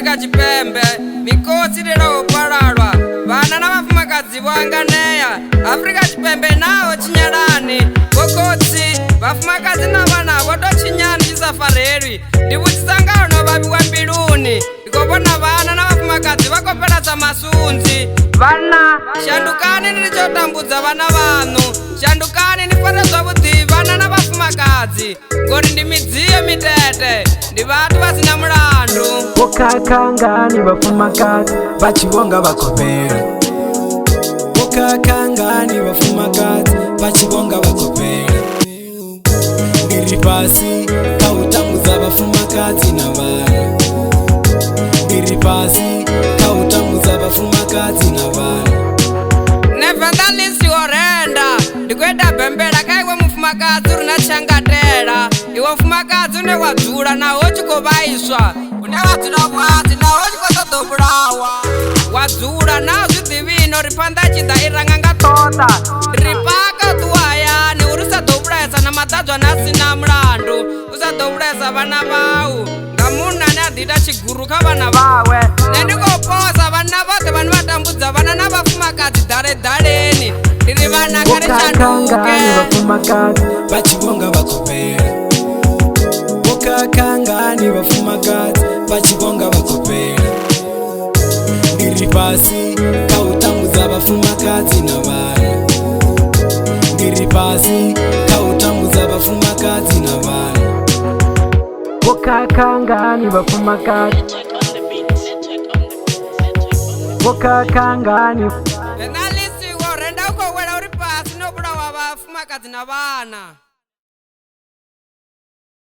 Afrika Chipembe mikosi lero opalalwa vana na vafumakadzi voanganeya Afrika Chipembe nao chinyalani kokotsi vafumakadzi na vana votochinyani chisafarelwi ndivutitsangano vaviwa mbiluni ndikopona vana na vafumakadzi vakopela za masunzi vana shandukani nilichotambudza vana vanu shandukani nifane zvavuti vana na vafumakadzi ngoti ndi midziyo mitete ndi vatu vasina mulandu Okakangani vafumakadzi vachivonga vakopera Okakangani vafumakadzi vachivonga vakopera Ndiri pasi kautambudza vafumakadzi na vana Ndiri pasi kautambudza vafumakadzi na vana Nevendanisi orenda ndikwenda bembera kaiwe mufumakadzi urina changatela iwe mufumakadzi une wadzula nawo chikovaiswa une wadzula bwazi nawo chikotodobulawa wadzula nawo zvidivino ripanda chida iranganga tota ripaka tuwayani urisadobulesa na matadzwa nasina mulandu usadobulesa vana vau ngamunani adita chiguru ka vana vawe nendikoposa vana vote vani vatambudza vana na vafumakadzi dhaledhaleni ndiri vana kari chanduke vafumakadzi vachivonga vakopera Okakangani vafumakadzi vachivonga vakopera Ndiri pasi kautambudza vafumakadzi na vana Ndiri pasi kautambudza vafumakadzi na vana Okakangani vafumakadzi Okakangani Nalisi worenda ukowela uri pasi nobulawa vafumakadzi na vana